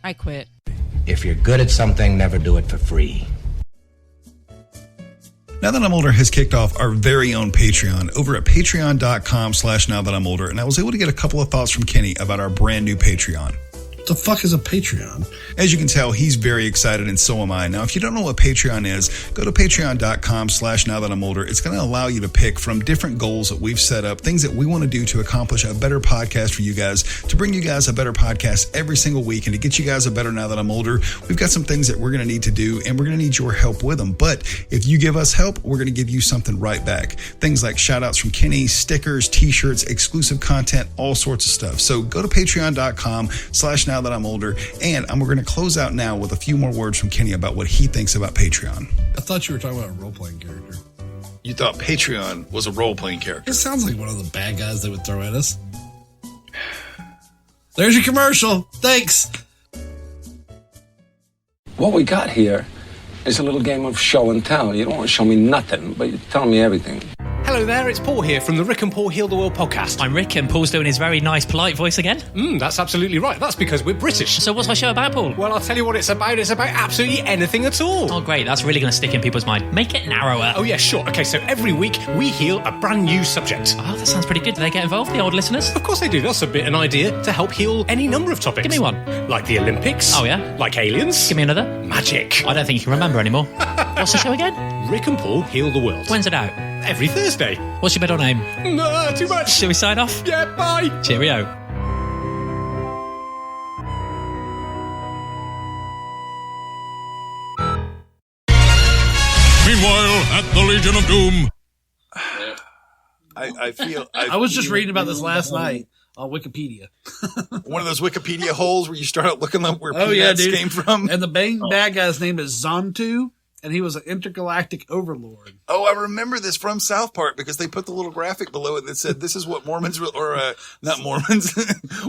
I quit. If you're good at something, never do it for free. Now That I'm Older has kicked off our very own Patreon over at patreon.com/nowthatimolder, and I was able to get a couple of thoughts from Kenny about our brand new Patreon. What the fuck is a Patreon? As you can tell, he's very excited, and so am I. Now, if you don't know what Patreon is, go to patreon.com/nowthatimolder. It's going to allow you to pick from different goals that we've set up, things that we want to do to accomplish a better podcast for you guys, to bring you guys a better podcast every single week, and to get you guys a better Now That I'm Older. We've got some things that we're going to need to do, and we're going to need your help with them. But if you give us help, we're going to give you something right back. Things like shout outs from Kenny, stickers, t-shirts, exclusive content, all sorts of stuff. So go to patreon.com/nowthatimolder. And we're going to close out now with a few more words from Kenny about what he thinks about Patreon. I thought you were talking about a role-playing character. You thought Patreon was a role-playing character? It sounds like one of the bad guys they would throw at us. There's your commercial. Thanks. What we got here is a little game of show and tell. You don't want to show me nothing, but you're telling me everything. Hello there, it's Paul here from the Rick and Paul Heal the World podcast. I'm Rick, and Paul's doing his very nice, polite voice again. That's absolutely right. That's because we're British. So what's my show about, Paul? Well, I'll tell you what it's about. It's about absolutely anything at all. Oh, great. That's really going to stick in people's mind. Make it narrower. Oh, yeah, sure. Okay, so every week we heal a brand new subject. Oh, that sounds pretty good. Do they get involved, the old listeners? Of course they do. They'll submit an idea to help heal any number of topics. Give me one. Like the Olympics. Oh, yeah? Like aliens. Give me another. Magic. I don't think you can remember anymore. What's the show again? Rick and Paul Heal the World. When's it out? Every Thursday. What's your middle name? No, too much. Shall we sign off? Yeah, bye. Cheerio. Meanwhile, at the Legion of Doom. I was just reading about this last night on Wikipedia. One of those Wikipedia holes where you start out looking up where peanuts came from. And the main bad guy's name is Zontu, and he was an intergalactic overlord. Oh, I remember this from South Park because they put the little graphic below it that said, this is what Mormons, not Mormons,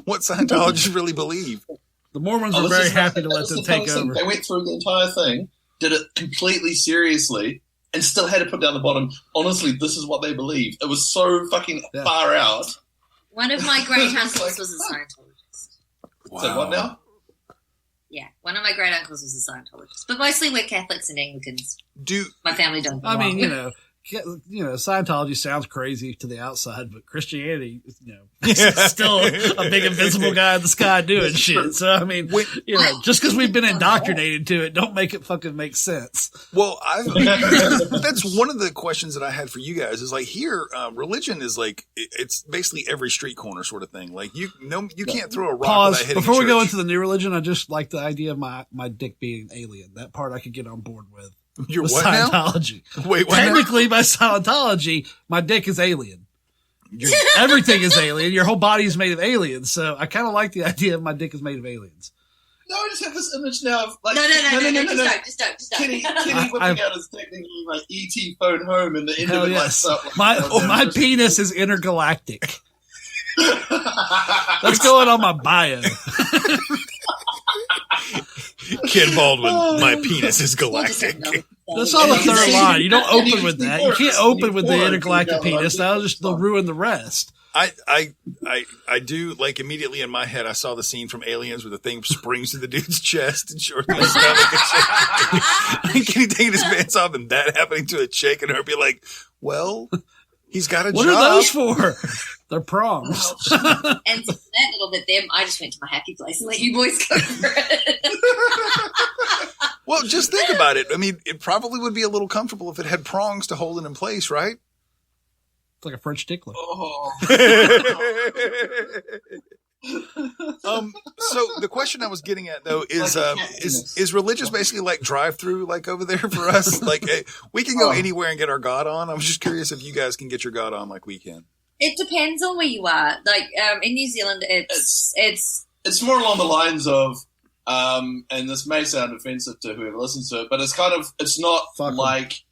what Scientologists really believe. The Mormons were very happy to let them take over. They went through the entire thing, did it completely seriously, and still had to put down the bottom, honestly, this is what they believe. It was so fucking far out. One of my great uncles was a Scientologist. Wow. So what now? Yeah, one of my great uncles was a Scientologist. But mostly we're Catholics and Anglicans. My family don't. I mean, Scientology sounds crazy to the outside, but Christianity, is still a big invisible guy in the sky doing shit. So, I mean, just because we've been indoctrinated to it, don't make it fucking make sense. Well, that's one of the questions that I had for you guys is like here, religion is like, it's basically every street corner sort of thing. Like you can't throw a rock without hitting Before we church. go into the new religion, I just like the idea of my dick being alien. That part I could get on board with. Your with what Scientology. Now? Wait, what technically now? by Scientology, my dick is alien. Everything is alien. Your whole body is made of aliens. So I kind of like the idea of my dick is made of aliens. No, I just have this image now of like No, just don't. Kenny whipping out his technically like ET phone home and the end of it like stuff. My penis is intergalactic. That's going on my bio. Ken Baldwin, my penis is galactic. That's on the third line. You don't open with that. You can't open with the intergalactic penis. They'll ruin the rest. I do, like, immediately in my head, I saw the scene from Aliens where the thing springs to the dude's chest and short his stomach and shit. Kenny taking his pants off and that happening to a chick and her be like, well, he's got a what job. What are those for? They're prongs. And to that little bit there, I just went to my happy place and let you boys go for it. Well, just think about it. I mean, it probably would be a little comfortable if it had prongs to hold it in place, right? It's like a French tickler. Oh. So the question I was getting at though is religious basically like drive-through like over there for us? Like we can go anywhere and get our God on. I was just curious if you guys can get your God on like we can. It depends on where you are. Like in New Zealand, it's more along the lines of, and this may sound offensive to whoever listens to it, but it's not like.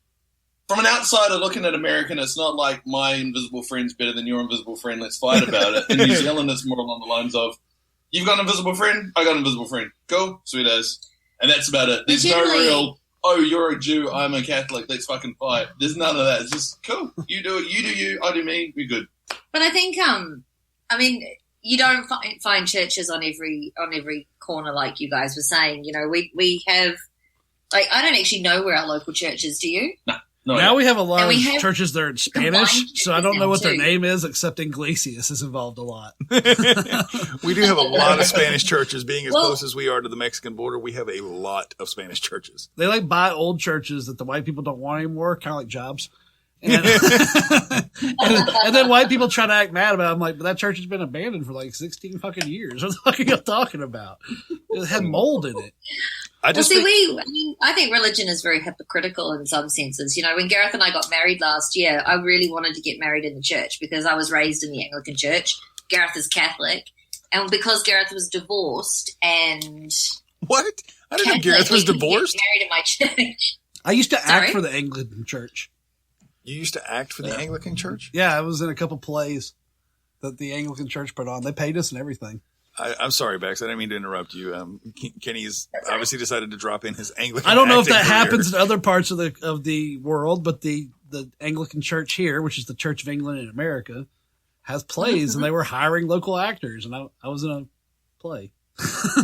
From an outsider looking at American, it's not like my invisible friend's better than your invisible friend. Let's fight about it. In New Zealand, it's more along the lines of, you've got an invisible friend, I got an invisible friend. Cool, sweet as. And that's about it. There's no real, oh, you're a Jew, I'm a Catholic, let's fucking fight. There's none of that. It's just, cool, you do it, you do you, I do me, we're good. But I think, you don't find churches on every corner like you guys were saying. You know, we have, like, I don't actually know where our local church is. Do you? No, now we have a lot of churches that are in Spanish, so I don't know what their too. name is, except Iglesias is involved a lot. We do have a lot of Spanish churches. Being as close as we are to the Mexican border, we have a lot of Spanish churches. They like buy old churches that the white people don't want anymore, kind of like jobs. And, and then white people try to act mad about it. I'm like, but that church has been abandoned for like 16 fucking years. What the fuck are you talking about? It had mold in it. I think religion is very hypocritical in some senses. You know, when Gareth and I got married last year, I really wanted to get married in the church because I was raised in the Anglican church. Gareth is Catholic. And because Gareth was divorced and... What? I didn't know Gareth was divorced? Married in my church. I used to act for the Anglican church. You used to act for the Anglican church? Yeah, I was in a couple plays that the Anglican church put on. They paid us and everything. I'm sorry, Bex. I didn't mean to interrupt you. Kenny's obviously decided to drop in his Anglican. I don't know if that career. happens in other parts of the world, but the Anglican church here, which is the Church of England in America, has plays, and they were hiring local actors, and I was in a play.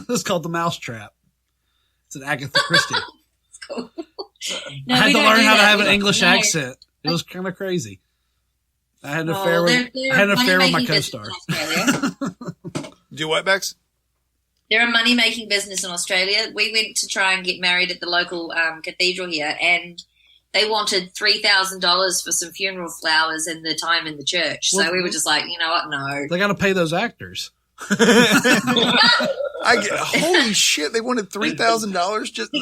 It's called The Mousetrap. It's an Agatha Christie. Cool. I had to learn how to have an English accent. It was kind of crazy. I had an affair with my co-star. Do what, Bex? They're a money-making business in Australia. We went to try and get married at the local cathedral here, and they wanted $3,000 for some funeral flowers and the time in the church. So we were just like, you know what? No. They got to pay those actors. Holy shit! They wanted $3,000 just.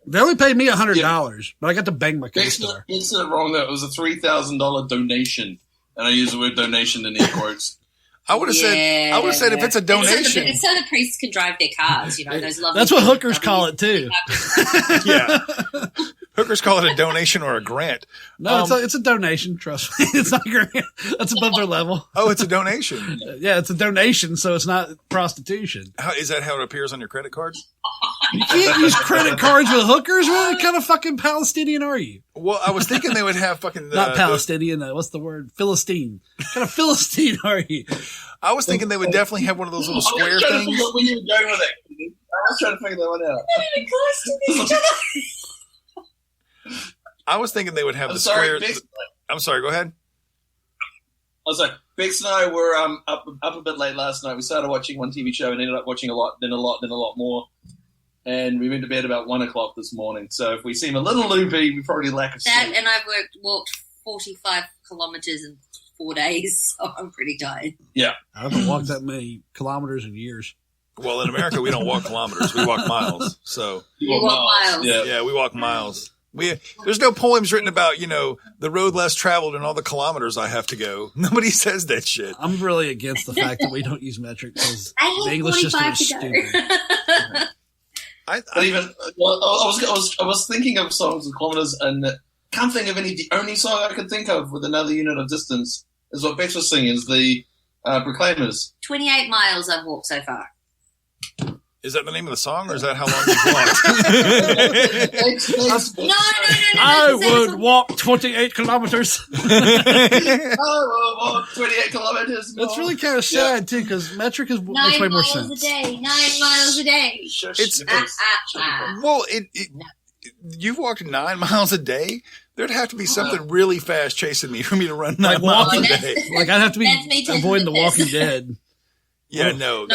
They only paid me $100, but I got to bang my co-star. It's not wrong though. It was a $3,000 donation, and I use the word donation in air quotes. I would have said if it's a donation, it's so the priests can drive their cars. You know, those lovely. That's what hookers call it too. Yeah, hookers call it a donation or a grant. No, it's a donation. Trust me, it's not a grant. That's above their level. Oh, it's a donation. Yeah, it's a donation, so it's not prostitution. Is that how it appears on your credit card? You can't use credit cards with hookers. What kind of fucking Palestinian are you? Well, I was thinking they would have fucking not Palestinian. What's the word? Philistine. What kind of Philistine are you? I was thinking they would definitely have one of those little square things. Where you were going with it. I was trying to figure that one out. Not even close to each other. I was thinking they would have square. I'm sorry. Go ahead. I was like, Bex and I were up a bit late last night. We started watching one TV show and ended up watching a lot, then a lot more. And we went to bed about 1 o'clock this morning. So if we seem a little loopy, we probably lack of sleep. And I've walked 45 kilometers in 4 days, so I'm pretty tired. Yeah. I haven't walked that many kilometers in years. Well, in America, we don't walk kilometers. We walk miles. So you walk miles. Yeah, we walk miles. There's no poems written about, the road less traveled and all the kilometers I have to go. Nobody says that shit. I'm really against the fact that we don't use metric because the English system is stupid. I was thinking of songs with kilometers and can't think of any. The only song I could think of with another unit of distance is what Bex was singing, is the Proclaimers. 28 miles I've walked so far. Is that the name of the song, or is that how long you've walked? No. I would walk 28 kilometers. I will walk 28 kilometers. That's really kind of sad, too, because metric makes way more sense. 9 miles a day. It's well, you've walked 9 miles a day. There'd have to be something really fast chasing me for me to run 9 miles a day. Like I'd have to be avoiding The Walking Dead. Yeah, no.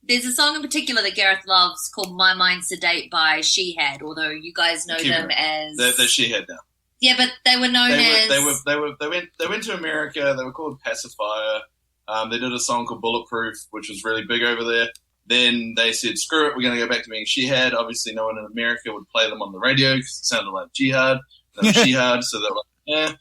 There's a song in particular that Gareth loves called "My Mind Sedate" by She Had. Although you guys know them as they're She Had now. Yeah, but they were known as they went to America. They were called Pacifier. They did a song called Bulletproof, which was really big over there. Then they said, "Screw it, we're going to go back to being She Had." Obviously, no one in America would play them on the radio because it sounded like jihad. They were Jihad, so they were like, "Yeah."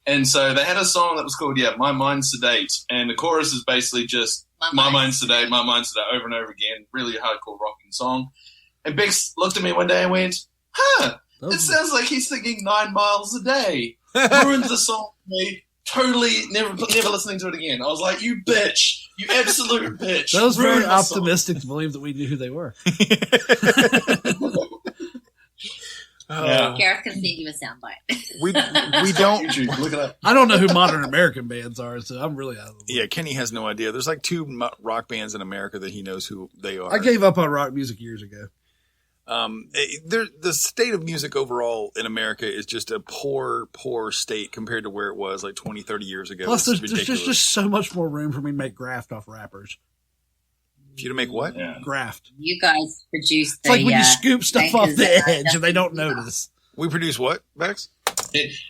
And so they had a song that was called "My Mind Sedate," and the chorus is basically just My mind's sedate, over and over again. Really hardcore rocking song. And Bix looked at me one day and went, it sounds like he's thinking 9 miles a day. Ruined the song for me. Totally never listening to it again. I was like, you bitch. You absolute bitch. That was very optimistic to believe that we knew who they were. Gareth can send you a soundbite. We don't. Look at that. I don't know who modern American bands are, so I'm really out of the loop. Yeah, Kenny has no idea. There's like 2 rock bands in America that he knows who they are. I gave up on rock music years ago. The state of music overall in America is just a poor state compared to where it was like 20, 30 years ago. Plus, It's there's just so much more room for me to make graft off rappers. For you to make what? Yeah. Graft. You guys produce It's like when you scoop stuff off the edge and they don't notice. We produce what, Bex?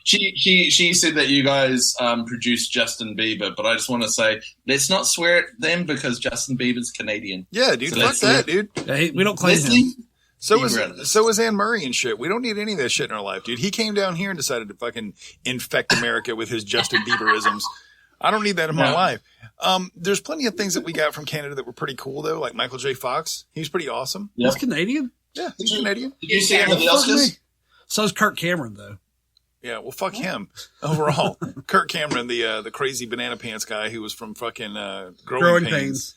She said that you guys produced Justin Bieber, but I just want to say, let's not swear at them because Justin Bieber's Canadian. Yeah, dude. So Fuck that, dude. Yeah, we don't claim him. So is Anne Murray and shit. We don't need any of that shit in our life, dude. He came down here and decided to fucking infect America with his Justin Bieberisms. I don't need that in my life. There's plenty of things that we got from Canada that were pretty cool, though, like Michael J. Fox. He was pretty awesome. He's Canadian? Yeah, he's Canadian. Did you see him at the Oscars? So's Kirk Cameron, though. Yeah, well, fuck him. Overall, Kirk Cameron, the crazy banana pants guy who was from fucking Growing Pains,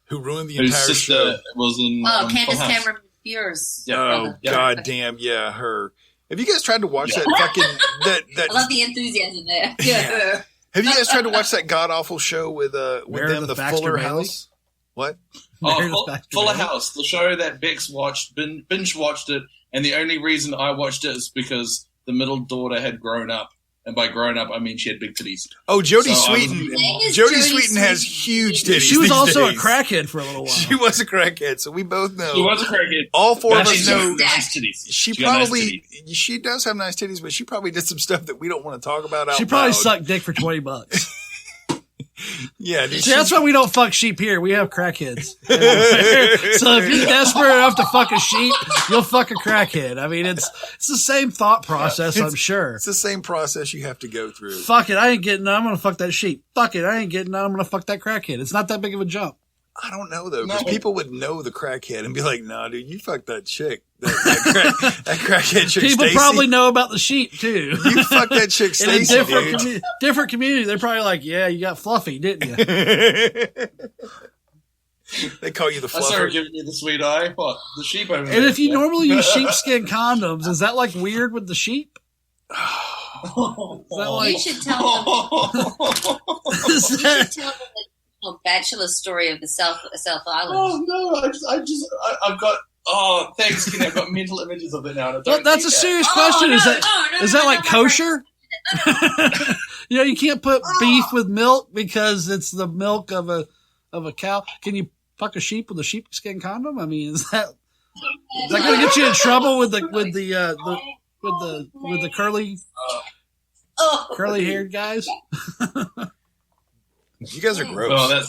who ruined the entire show. Was in Candace Cameron Bures. Yeah. Oh, god damn, yeah, her. Have you guys tried to watch that fucking that? I love the enthusiasm there. Yeah. Have you guys tried to watch that god awful show with them, the Fuller House? What? Fuller House, the show that Bex watched, binge watched it, and the only reason I watched it is because the middle daughter had grown up, and by grown up I mean she had big titties. Oh, Jodie Sweetin. Jodie Sweetin has huge titties. She was also a crackhead for a little while. She was a crackhead, so we both know. She was a crackhead. All 4 of us know. Nice titties. She does have nice titties, but she probably did some stuff that we don't want to talk about out She probably loud. sucked dick for $20. Yeah, dude, see, that's why we don't fuck sheep here. We have crackheads. So if you're desperate enough to fuck a sheep, you'll fuck a crackhead. I mean, it's the same thought process, I'm sure. It's the same process you have to go through. Fuck it, I ain't getting none. I'm going to fuck that sheep. Fuck it, I ain't getting none. I'm going to fuck that crackhead. It's not that big of a jump. I don't know, though, because people would know the crackhead and be like, nah, dude, you fucked that chick. That crackhead chick, people Stacey. probably know about the sheep, too. You fucked that chick, Stacey, in a different community, they're probably like, yeah, you got fluffy, didn't you? They call you the fluffer. I started giving you the sweet eye. What? The sheep over there. And if you normally use sheepskin condoms, is that like weird with the sheep? Is that like, you should tell them. You should tell them the bachelor story of the South Island. Oh no! I've got. Oh, thanks, Kenny. I've got mental images of it now. That's a serious question. Is that like kosher? You know, you can't put beef with milk because it's the milk of a cow. Can you fuck a sheep with a sheepskin condom? I mean, is that going to get you in trouble with the curly haired guys? You guys are gross. Oh,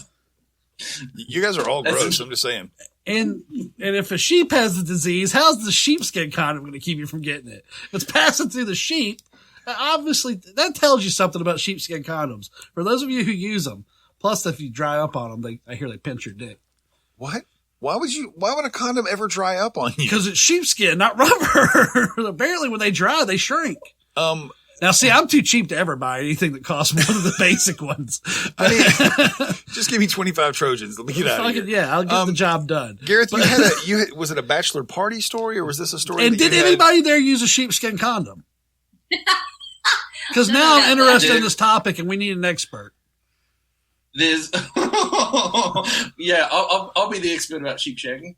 you guys are all gross. I'm just saying. And if a sheep has the disease, how's the sheepskin condom going to keep you from getting it? If it's passing through the sheep, obviously that tells you something about sheepskin condoms. For those of you who use them, plus if you dry up on them, I hear they pinch your dick. What? Why would a condom ever dry up on you? Because it's sheepskin, not rubber. Apparently when they dry, they shrink. Now, see, I'm too cheap to ever buy anything that costs more than the basic ones. I mean, just give me 25 Trojans. Let me get out of here. Yeah, I'll get the job done. Gareth, was it a bachelor party story or was this a story? And did anybody there use a sheepskin condom? Because now I'm interested in this topic and we need an expert. There's, yeah, I'll be the expert about sheep shagging.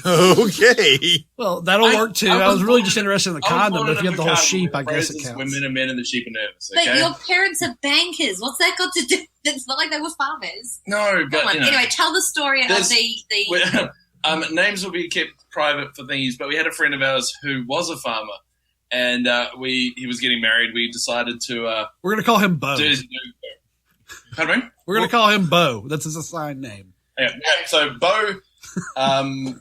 Okay. Well, that'll work too. I was really just interested in the condom. If you have the whole sheep, I guess it counts. Women and men and the sheep are nervous. Okay? But your parents are bankers. What's that got to do? It's not like they were farmers. No, but anyway, tell the story of the. Names will be kept private for things, but we had a friend of ours who was a farmer, and he was getting married. We decided to. We're gonna call him Bo. Pardon me? We're going to call him Bo. That's his assigned name. Yeah. So, Bo,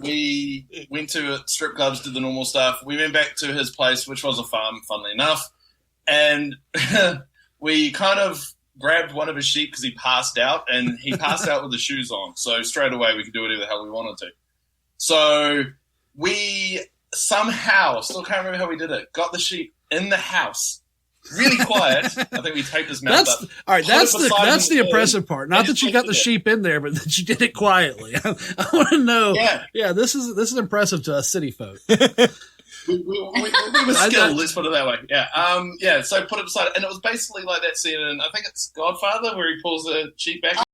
we went to strip clubs, did the normal stuff. We went back to his place, which was a farm, funnily enough. And we kind of grabbed one of his sheep because he passed out, and he passed out with the shoes on. So, straight away, we could do whatever the hell we wanted to. So, we somehow, still can't remember how we did it, got the sheep in the house. Really quiet. I think we taped his mouth up. All right, that's the impressive part. Not that you got the sheep in there, but that you did it quietly. I want to know. Yeah, this is impressive to us city folk. We were skilled, let's put it that way. Yeah. So put it aside. And it was basically like that scene in, I think it's Godfather, where he pulls the sheet back.